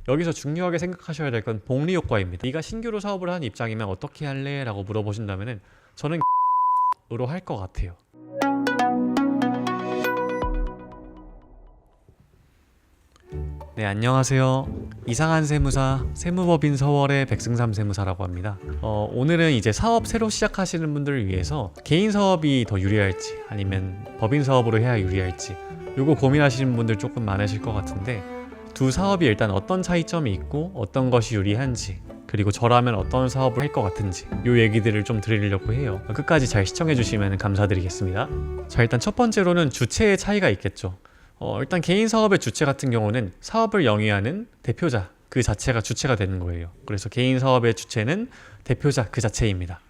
여기서 중요하게 생각하셔야 될 건 복리 효과입니다. 네가 신규로 사업을 하는 입장이면 어떻게 할래? 라고 물어보신다면 저는 으로 할 것 같아요. 네, 안녕하세요. 이상한 세무사 세무법인 서월의 백승삼 세무사라고 합니다. 오늘은 이제 사업 새로 시작하시는 분들을 위해서 개인 사업이 더 유리할지 아니면 법인 사업으로 해야 유리할지 요거 고민하시는 분들 조금 많으실 것 같은데, 두 사업이 일단 어떤 차이점이 있고 어떤 것이 유리한지, 그리고 저라면 어떤 사업을 할 것 같은지 요 얘기들을 좀 드리려고 해요. 끝까지 잘 시청해 주시면 감사드리겠습니다. 자, 일단 첫 번째로는 주체의 차이가 있겠죠. 일단 개인 사업의 주체 같은 경우는 사업을 영위하는 대표자 그 자체가 주체가 되는 거예요. 그래서 개인 사업의 주체는 대표자 그 자체입니다.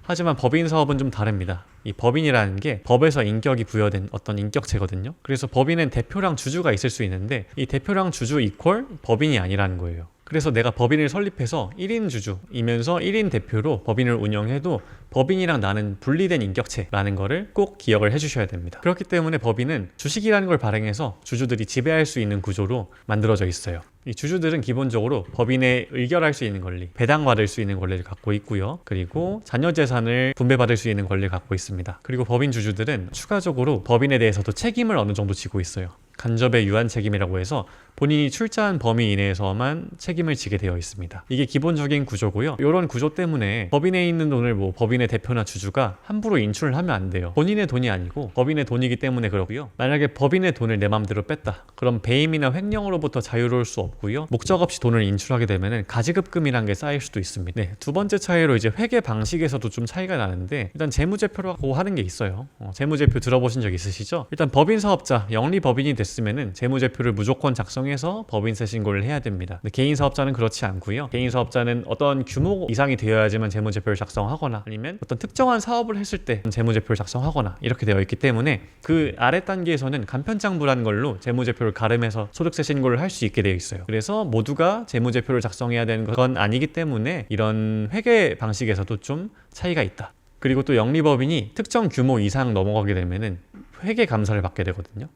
하지만 법인 사업은 좀 다릅니다. 이 법인이라는 게 법에서 인격이 부여된 어떤 인격체거든요. 그래서 법인은 대표랑 주주가 있을 수 있는데 이 대표랑 주주 이퀄 법인이 아니라는 거예요. 그래서 내가 법인을 설립해서 1인 주주이면서 1인 대표로 법인을 운영해도 법인이랑 나는 분리된 인격체라는 거를 꼭 기억을 해주셔야 됩니다. 그렇기 때문에 법인은 주식이라는 걸 발행해서 주주들이 지배할 수 있는 구조로 만들어져 있어요. 이 주주들은 기본적으로 법인에 의결할 수 있는 권리, 배당받을 수 있는 권리를 갖고 있고요. 그리고 자녀 재산을 분배받을 수 있는 권리를 갖고 있습니다. 그리고 법인 주주들은 추가적으로 법인에 대해서도 책임을 어느 정도 지고 있어요. 간접의 유한 책임이라고 해서 본인이 출자한 범위 이내에서만 책임을 지게 되어 있습니다. 이게 기본적인 구조고요. 이런 구조 때문에 법인에 있는 돈을 법인의 대표나 주주가 함부로 인출을 하면 안 돼요. 본인의 돈이 아니고 법인의 돈이기 때문에 그러고요. 만약에 법인의 돈을 내 맘대로 뺐다, 그럼 배임이나 횡령으로부터 자유로울 수 없고요. 목적 없이 돈을 인출하게 되면 가지급금이라는 게 쌓일 수도 있습니다. 네, 두 번째 차이로 이제 회계 방식에서도 좀 차이가 나는데, 일단 재무제표라고 하는 게 있어요. 재무제표 들어보신 적 있으시죠? 일단 법인 사업자, 영리법인이 됐으면은 재무제표를 무조건 작성해서 법인세 신고를 해야 됩니다. 근데 개인 사업자는 그렇지 않고요. 개인 사업자는 어떤 규모 이상이 되어야지만 재무제표를 작성하거나 아니면 어떤 특정한 사업을 했을 때 재무제표를 작성하거나 이렇게 되어 있기 때문에 그 아래 단계에서는 간편장부라는 걸로 재무제표를 가름해서 소득세 신고를 할 수 있게 되어 있어요. 그래서 모두가 재무제표를 작성해야 되는 건 아니기 때문에 이런 회계 방식에서도 좀 차이가 있다. 그리고 또 영리법인이 특정 규모 이상 넘어가게 되면은 회계 감사를 받게 되거든요.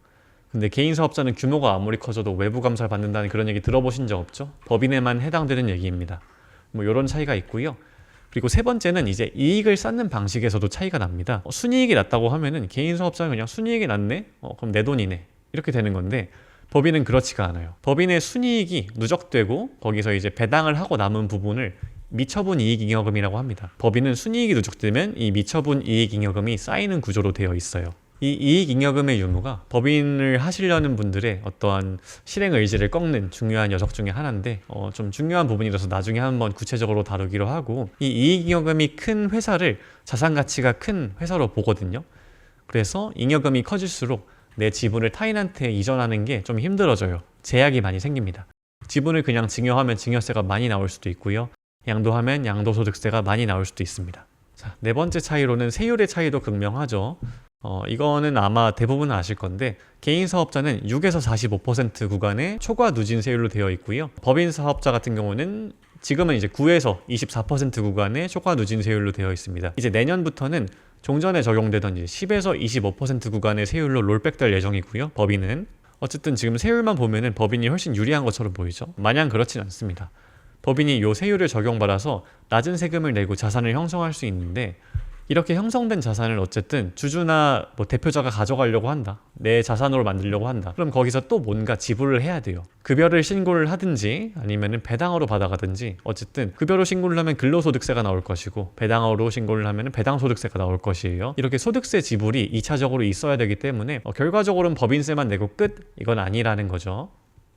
근데 개인 사업자는 규모가 아무리 커져도 외부 감사를 받는다는 그런 얘기 들어보신 적 없죠? 법인에만 해당되는 얘기입니다. 이런 차이가 있고요. 그리고 세 번째는 이제 이익을 쌓는 방식에서도 차이가 납니다. 순이익이 낮다고 하면은 개인 사업자는 그냥 순이익이 낮네? 그럼 내 돈이네. 이렇게 되는 건데, 법인은 그렇지가 않아요. 법인의 순이익이 누적되고 거기서 이제 배당을 하고 남은 부분을 미처분 이익잉여금이라고 합니다. 법인은 순이익이 누적되면 이 미처분 이익잉여금이 쌓이는 구조로 되어 있어요. 이 이익잉여금의 유무가 법인을 하시려는 분들의 어떠한 실행 의지를 꺾는 중요한 요석 중에 하나인데, 좀 중요한 부분이라서 나중에 한번 구체적으로 다루기로 하고, 이 이익잉여금이 큰 회사를 자산 가치가 큰 회사로 보거든요. 그래서 잉여금이 커질수록 내 지분을 타인한테 이전하는 게 좀 힘들어져요. 제약이 많이 생깁니다. 지분을 그냥 증여하면 증여세가 많이 나올 수도 있고요. 양도하면 양도소득세가 많이 나올 수도 있습니다. 자, 네 번째 차이로는 세율의 차이도 극명하죠. 이거는 아마 대부분 아실 건데, 개인 사업자는 6에서 45% 구간의 초과 누진 세율로 되어 있고요. 법인 사업자 같은 경우는 지금은 이제 9에서 24% 구간의 초과 누진 세율로 되어 있습니다. 이제 내년부터는 종전에 적용되던 이제 10에서 25% 구간의 세율로 롤백될 예정이고요. 법인은 어쨌든 지금 세율만 보면은 법인이 훨씬 유리한 것처럼 보이죠. 마냥 그렇진 않습니다. 법인이 이 세율을 적용받아서 낮은 세금을 내고 자산을 형성할 수 있는데, 이렇게 형성된 자산을 어쨌든 주주나 대표자가 가져가려고 한다, 내 자산으로 만들려고 한다, 그럼 거기서 또 뭔가 지불을 해야 돼요. 급여를 신고를 하든지 아니면 배당으로 받아가든지, 어쨌든 급여로 신고를 하면 근로소득세가 나올 것이고 배당으로 신고를 하면 배당소득세가 나올 것이에요. 이렇게 소득세 지불이 2차적으로 있어야 되기 때문에 결과적으로는 법인세만 내고 끝, 이건 아니라는 거죠.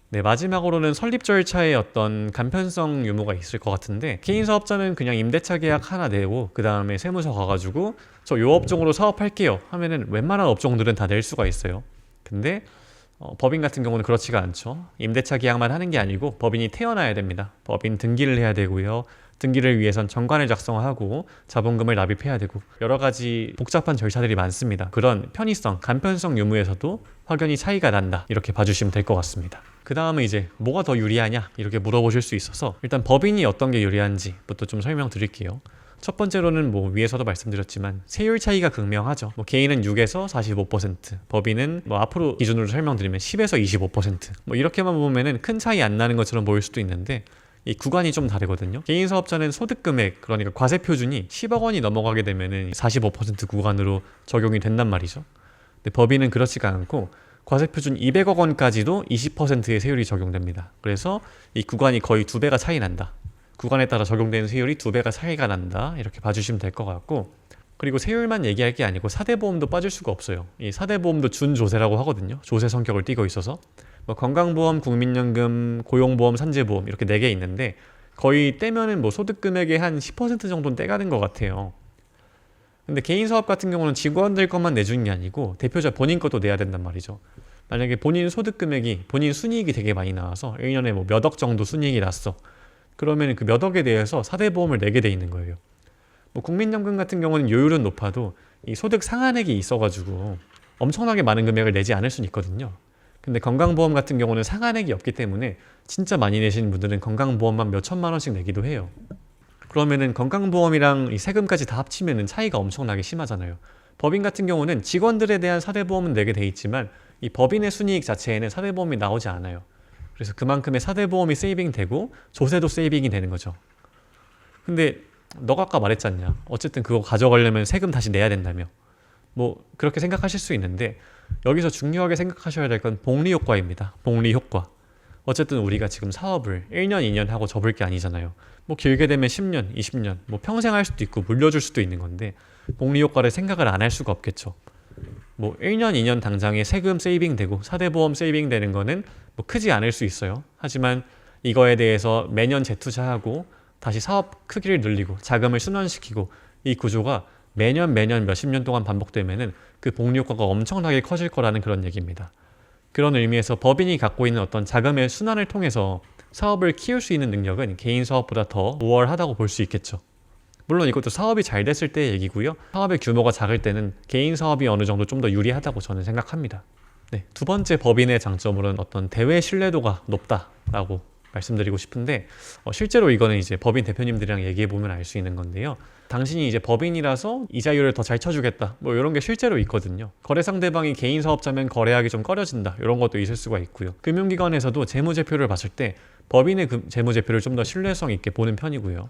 네, 마지막으로는 설립 절차에 어떤 간편성 유무가 있을 것 같은데, 개인 사업자는 그냥 임대차 계약 하나 내고 그 다음에 세무서 가가지고 저 요 업종으로 사업할게요 하면은 웬만한 업종들은 다 낼 수가 있어요. 근데 법인 같은 경우는 그렇지가 않죠. 임대차 계약만 하는 게 아니고 법인이 태어나야 됩니다. 법인 등기를 해야 되고요. 등기를 위해선 정관을 작성하고 자본금을 납입해야 되고 여러 가지 복잡한 절차들이 많습니다. 그런 편의성, 간편성 유무에서도 확연히 차이가 난다, 이렇게 봐주시면 될 것 같습니다. 그 다음은 이제 뭐가 더 유리하냐 이렇게 물어보실 수 있어서, 일단 법인이 어떤 게 유리한지부터 좀 설명드릴게요. 첫 번째로는 뭐 위에서도 말씀드렸지만 세율 차이가 극명하죠. 뭐 개인은 6에서 45%, 법인은 뭐 앞으로 기준으로 설명드리면 10에서 25%뭐 이렇게만 보면은 큰 차이 안 나는 것처럼 보일 수도 있는데 이 구간이 좀 다르거든요. 개인 사업자는 소득 금액, 그러니까 과세 표준이 10억 원이 넘어가게 되면은 45% 구간으로 적용이 된단 말이죠. 근데 법인은 그렇지가 않고 과세 표준 200억 원까지도 20%의 세율이 적용됩니다. 그래서 이 구간이 거의 2배가 차이 난다. 구간에 따라 적용되는 세율이 2배가 차이가 난다. 이렇게 봐주시면 될 것 같고, 그리고 세율만 얘기할 게 아니고 4대 보험도 빠질 수가 없어요. 이 4대 보험도 준조세라고 하거든요. 조세 성격을 띠고 있어서 뭐 건강보험, 국민연금, 고용보험, 산재보험 이렇게 4개 있는데 거의 떼면은 뭐 소득 금액의 한 10% 정도는 떼가는 것 같아요. 근데 개인 사업 같은 경우는 직원들 것만 내주는 게 아니고 대표자 본인 것도 내야 된단 말이죠. 만약에 본인 소득 금액이, 본인 순이익이 되게 많이 나와서 1년에 뭐 몇 억 정도 순이익이 났어. 그러면 그 몇 억에 대해서 4대 보험을 내게 돼 있는 거예요. 뭐 국민연금 같은 경우는 요율은 높아도 이 소득 상한액이 있어가지고 엄청나게 많은 금액을 내지 않을 수는 있거든요. 근데 건강보험 같은 경우는 상한액이 없기 때문에 진짜 많이 내시는 분들은 건강보험만 몇 천만 원씩 내기도 해요. 그러면은 건강보험이랑 이 세금까지 다 합치면은 차이가 엄청나게 심하잖아요. 법인 같은 경우는 직원들에 대한 4대 보험은 내게 돼 있지만 이 법인의 순이익 자체에는 4대 보험이 나오지 않아요. 그래서 그만큼의 4대 보험이 세이빙 되고 조세도 세이빙이 되는 거죠. 근데 너가 아까 말했잖냐. 어쨌든 그거 가져가려면 세금 다시 내야 된다며. 뭐 그렇게 생각하실 수 있는데 여기서 중요하게 생각하셔야 될 건 복리 효과입니다. 복리 효과. 어쨌든 우리가 지금 사업을 1년, 2년 하고 접을 게 아니잖아요. 뭐 길게 되면 10년, 20년, 뭐 평생 할 수도 있고 물려줄 수도 있는 건데 복리 효과를 생각을 안 할 수가 없겠죠. 뭐 1년, 2년 당장에 세금 세이빙 되고 4대 보험 세이빙 되는 거는 뭐 크지 않을 수 있어요. 하지만 이거에 대해서 매년 재투자하고 다시 사업 크기를 늘리고 자금을 순환시키고 이 구조가 매년 몇십 년 동안 반복되면은 그 복리 효과가 엄청나게 커질 거라는 그런 얘기입니다. 그런 의미에서 법인이 갖고 있는 어떤 자금의 순환을 통해서 사업을 키울 수 있는 능력은 개인 사업보다 더 우월하다고 볼 수 있겠죠. 물론 이것도 사업이 잘 됐을 때의 얘기고요. 사업의 규모가 작을 때는 개인 사업이 어느 정도 좀 더 유리하다고 저는 생각합니다. 네, 두 번째 법인의 장점으로는 어떤 대외 신뢰도가 높다라고 말씀드리고 싶은데 실제로 이거는 이제 법인 대표님들이랑 얘기해 보면 알 수 있는 건데요. 당신이 이제 법인이라서 이자율을 더 잘 쳐주겠다 뭐 이런 게 실제로 있거든요. 거래 상대방이 개인 사업자면 거래하기 좀 꺼려진다 이런 것도 있을 수가 있고요. 금융기관에서도 재무제표를 봤을 때 법인의 재무제표를 좀 더 신뢰성 있게 보는 편이고요.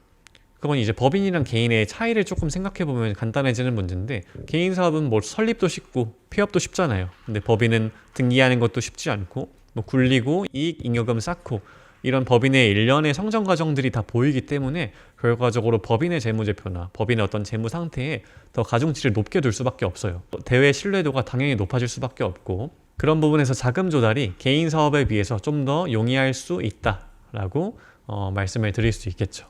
그건 이제 법인이랑 개인의 차이를 조금 생각해 보면 간단해지는 문제인데 개인 사업은 뭐 설립도 쉽고 폐업도 쉽잖아요. 근데 법인은 등기하는 것도 쉽지 않고 뭐 굴리고 이익 잉여금 쌓고 이런 법인의 일련의 성장 과정들이 다 보이기 때문에 결과적으로 법인의 재무제표나 법인의 어떤 재무 상태에 더 가중치를 높게 둘 수밖에 없어요. 대외 신뢰도가 당연히 높아질 수밖에 없고 그런 부분에서 자금 조달이 개인 사업에 비해서 좀 더 용이할 수 있다라고 말씀을 드릴 수 있겠죠.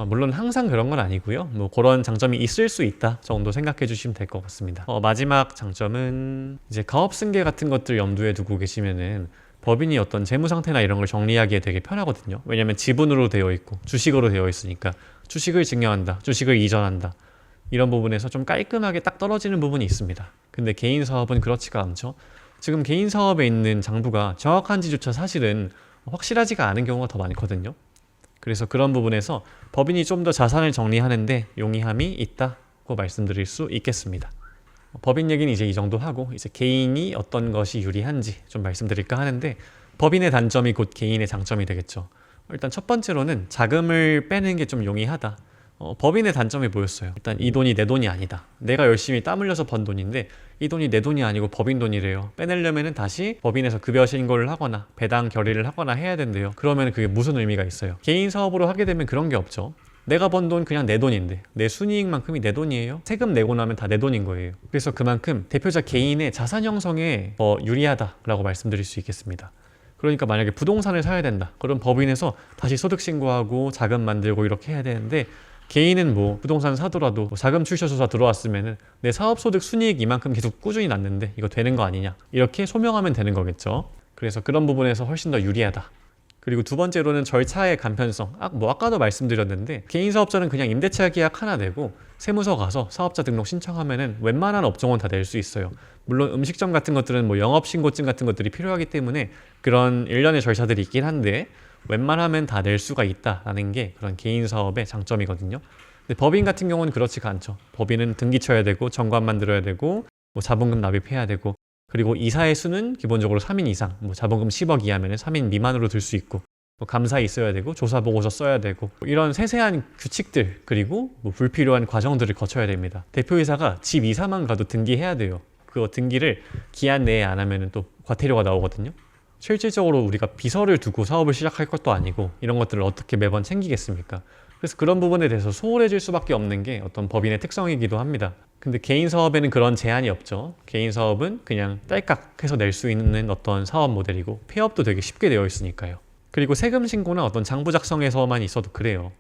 물론 항상 그런 건 아니고요. 뭐 그런 장점이 있을 수 있다 정도 생각해 주시면 될 것 같습니다. 마지막 장점은 이제 가업 승계 같은 것들 염두에 두고 계시면은 법인이 어떤 재무 상태나 이런 걸 정리하기에 되게 편하거든요. 왜냐하면 지분으로 되어 있고 주식으로 되어 있으니까 주식을 증여한다, 주식을 이전한다 이런 부분에서 좀 깔끔하게 딱 떨어지는 부분이 있습니다. 근데 개인 사업은 그렇지가 않죠. 지금 개인 사업에 있는 장부가 정확한지조차 사실은 확실하지가 않은 경우가 더 많거든요. 그래서 그런 부분에서 법인이 좀 더 자산을 정리하는데 용이함이 있다고 말씀드릴 수 있겠습니다. 법인 얘기는 이제 이 정도 하고 이제 개인이 어떤 것이 유리한지 좀 말씀드릴까 하는데 법인의 단점이 곧 개인의 장점이 되겠죠. 일단 첫 번째로는 자금을 빼는 게 좀 용이하다. 법인의 단점이 뭐였어요? 일단 이 돈이 내 돈이 아니다. 내가 열심히 땀 흘려서 번 돈인데 이 돈이 내 돈이 아니고 법인 돈이래요. 빼내려면 다시 법인에서 급여 신고를 하거나 배당 결의를 하거나 해야 된대요. 그러면 그게 무슨 의미가 있어요? 개인 사업으로 하게 되면 그런 게 없죠. 내가 번 돈 그냥 내 돈인데 내 순이익만큼이 내 돈이에요. 세금 내고 나면 다 내 돈인 거예요. 그래서 그만큼 대표자 개인의 자산 형성에 더 유리하다라고 말씀드릴 수 있겠습니다. 그러니까 만약에 부동산을 사야 된다. 그럼 법인에서 다시 소득 신고하고 자금 만들고 이렇게 해야 되는데 개인은 뭐 부동산 사더라도 뭐 자금 출처 조사 들어왔으면은 내 사업 소득 순이익 이만큼 계속 꾸준히 났는데 이거 되는 거 아니냐 이렇게 소명하면 되는 거겠죠. 그래서 그런 부분에서 훨씬 더 유리하다. 그리고 두 번째로는 절차의 간편성. 아까도 말씀드렸는데 개인 사업자는 그냥 임대차 계약 하나 내고 세무서 가서 사업자 등록 신청하면은 웬만한 업종은 다 낼 수 있어요. 물론 음식점 같은 것들은 뭐 영업신고증 같은 것들이 필요하기 때문에 그런 일련의 절차들이 있긴 한데 웬만하면 다 낼 수가 있다라는 게 그런 개인 사업의 장점이거든요. 근데 법인 같은 경우는 그렇지가 않죠. 법인은 등기 쳐야 되고 정관 만들어야 되고 뭐 자본금 납입해야 되고 그리고 이사의 수는 기본적으로 3인 이상, 뭐 자본금 10억 이하면 3인 미만으로 들 수 있고 뭐 감사 있어야 되고 조사 보고서 써야 되고 이런 세세한 규칙들 그리고 뭐 불필요한 과정들을 거쳐야 됩니다. 대표이사가 집 이사만 가도 등기해야 돼요. 그 등기를 기한 내에 안 하면 또 과태료가 나오거든요. 실질적으로 우리가 비서를 두고 사업을 시작할 것도 아니고 이런 것들을 어떻게 매번 챙기겠습니까? 그래서 그런 부분에 대해서 소홀해질 수밖에 없는 게 어떤 법인의 특성이기도 합니다. 근데 개인 사업에는 그런 제한이 없죠. 개인 사업은 그냥 딸깍 해서 낼 수 있는 어떤 사업 모델이고 폐업도 되게 쉽게 되어 있으니까요. 그리고 세금 신고나 어떤 장부 작성에서만 있어도 그래요.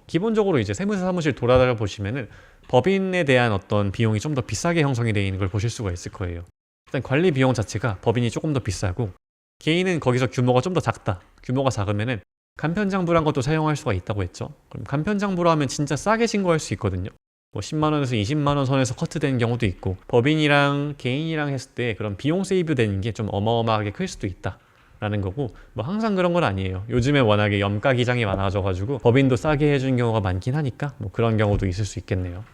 기본적으로 이제 세무사 사무실 돌아다녀 보시면은 법인에 대한 어떤 비용이 좀 더 비싸게 형성이 되어 있는 걸 보실 수가 있을 거예요. 일단 관리 비용 자체가 법인이 조금 더 비싸고 개인은 거기서 규모가 좀 더 작다. 규모가 작으면은 간편장부란 것도 사용할 수가 있다고 했죠. 그럼 간편장부로 하면 진짜 싸게 신고할 수 있거든요. 뭐 10만 원에서 20만 원 선에서 커트되는 경우도 있고 법인이랑 개인이랑 했을 때 그런 비용 세이브 되는 게 좀 어마어마하게 클 수도 있다. 라는 거고 뭐 항상 그런 건 아니에요. 요즘에 워낙에 염가 기장이 많아져가지고 법인도 싸게 해주는 경우가 많긴 하니까 뭐 그런 경우도 있을 수 있겠네요.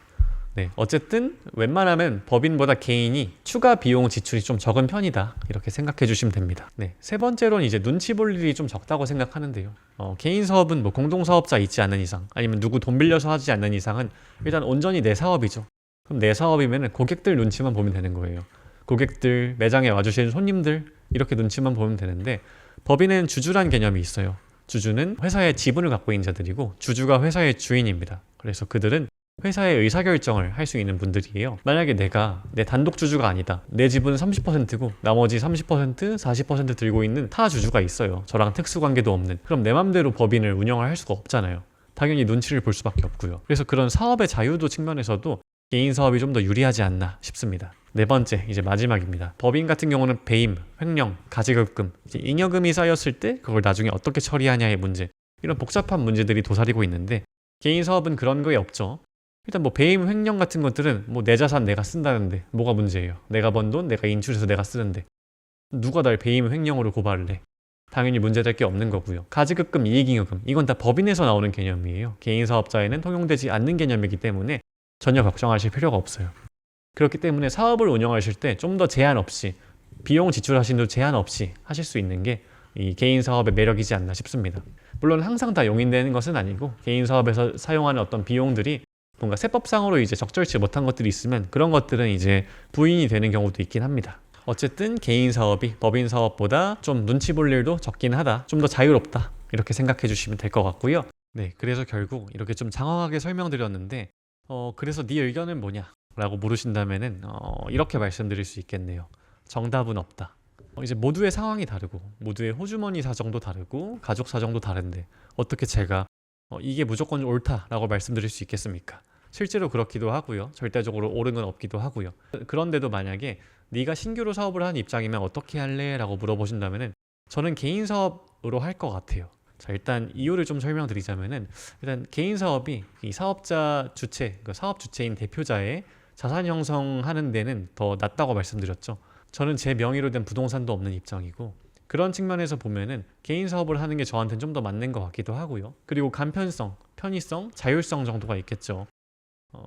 네, 어쨌든 웬만하면 법인보다 개인이 추가 비용 지출이 좀 적은 편이다 이렇게 생각해 주시면 됩니다. 네, 세 번째로는 이제 눈치 볼 일이 좀 적다고 생각하는데요. 개인 사업은 뭐 공동사업자 있지 않는 이상 아니면 누구 돈 빌려서 하지 않는 이상은 일단 온전히 내 사업이죠. 그럼 내 사업이면 고객들 눈치만 보면 되는 거예요. 고객들, 매장에 와주시는 손님들 이렇게 눈치만 보면 되는데 법인은 주주란 개념이 있어요. 주주는 회사의 지분을 갖고 있는 자들이고 주주가 회사의 주인입니다. 그래서 그들은 회사의 의사결정을 할 수 있는 분들이에요. 만약에 내가 내 단독 주주가 아니다. 내 지분은 30%고 나머지 30%, 40% 들고 있는 타 주주가 있어요. 저랑 특수관계도 없는. 그럼 내 맘대로 법인을 운영을 할 수가 없잖아요. 당연히 눈치를 볼 수밖에 없고요. 그래서 그런 사업의 자유도 측면에서도 개인 사업이 좀 더 유리하지 않나 싶습니다. 네 번째, 이제 마지막입니다. 법인 같은 경우는 배임, 횡령, 가지급금, 잉여금이 쌓였을 때 그걸 나중에 어떻게 처리하냐의 문제, 이런 복잡한 문제들이 도사리고 있는데 개인 사업은 그런 거에 없죠. 일단 뭐 배임, 횡령 같은 것들은 뭐 내 자산 내가 쓴다는데 뭐가 문제예요? 내가 번 돈 내가 인출해서 내가 쓰는데 누가 날 배임, 횡령으로 고발을 해? 당연히 문제될 게 없는 거고요. 가지급금, 이익잉여금 이건 다 법인에서 나오는 개념이에요. 개인 사업자에는 통용되지 않는 개념이기 때문에 전혀 걱정하실 필요가 없어요. 그렇기 때문에 사업을 운영하실 때 좀 더 제한 없이 비용 지출하시는 제한 없이 하실 수 있는 게 이 개인 사업의 매력이지 않나 싶습니다. 물론 항상 다 용인되는 것은 아니고 개인 사업에서 사용하는 어떤 비용들이 뭔가 세법상으로 이제 적절치 못한 것들이 있으면 그런 것들은 이제 부인이 되는 경우도 있긴 합니다. 어쨌든 개인 사업이 법인 사업보다 좀 눈치 볼 일도 적긴 하다. 좀 더 자유롭다. 이렇게 생각해 주시면 될 것 같고요. 네, 그래서 결국 이렇게 좀 장황하게 설명드렸는데 그래서 네 의견은 뭐냐? 라고 물으신다면은 이렇게 말씀드릴 수 있겠네요. 정답은 없다. 이제 모두의 상황이 다르고 모두의 호주머니 사정도 다르고 가족 사정도 다른데 어떻게 제가 이게 무조건 옳다라고 말씀드릴 수 있겠습니까? 실제로 그렇기도 하고요. 절대적으로 옳은 건 없기도 하고요. 그런데도 만약에 네가 신규로 사업을 하는 입장이면 어떻게 할래? 라고 물어보신다면은 저는 개인 사업으로 할 것 같아요. 자, 일단 이유를 좀 설명드리자면은 일단 개인 사업이 이 사업자 주체, 그 사업 주체인 대표자의 자산 형성하는 데는 더 낫다고 말씀드렸죠. 저는 제 명의로 된 부동산도 없는 입장이고 그런 측면에서 보면은 개인 사업을 하는 게 저한테는 좀 더 맞는 것 같기도 하고요. 그리고 간편성, 편의성, 자율성 정도가 있겠죠.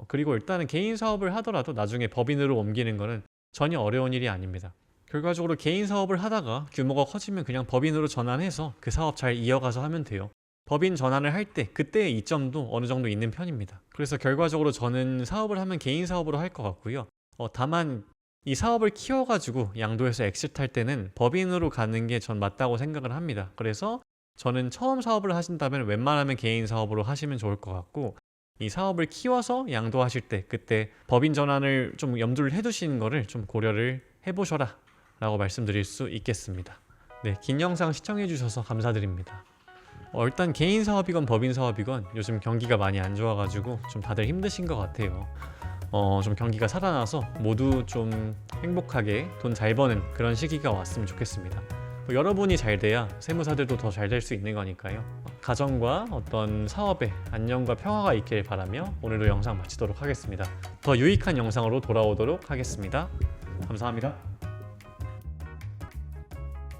그리고 일단은 개인 사업을 하더라도 나중에 법인으로 옮기는 거는 전혀 어려운 일이 아닙니다. 결과적으로 개인 사업을 하다가 규모가 커지면 그냥 법인으로 전환해서 그 사업 잘 이어가서 하면 돼요. 법인 전환을 할 때 그때의 이점도 어느 정도 있는 편입니다. 그래서 결과적으로 저는 사업을 하면 개인 사업으로 할 것 같고요. 다만 이 사업을 키워가지고 양도해서 엑시트할 때는 법인으로 가는 게 전 맞다고 생각을 합니다. 그래서 저는 처음 사업을 하신다면 웬만하면 개인 사업으로 하시면 좋을 것 같고 이 사업을 키워서 양도하실 때 그때 법인 전환을 좀 염두를 해두시는 거를 좀 고려를 해보셔라 라고 말씀드릴 수 있겠습니다. 네, 긴 영상 시청해 주셔서 감사드립니다. 일단 개인 사업이건 법인 사업이건 요즘 경기가 많이 안 좋아가지고 좀 다들 힘드신 것 같아요. 좀 경기가 살아나서 모두 좀 행복하게 돈 잘 버는 그런 시기가 왔으면 좋겠습니다. 여러분이 잘 돼야 세무사들도 더 잘 될 수 있는 거니까요. 가정과 어떤 사업에 안녕과 평화가 있길 바라며 오늘도 영상 마치도록 하겠습니다. 더 유익한 영상으로 돌아오도록 하겠습니다. 감사합니다.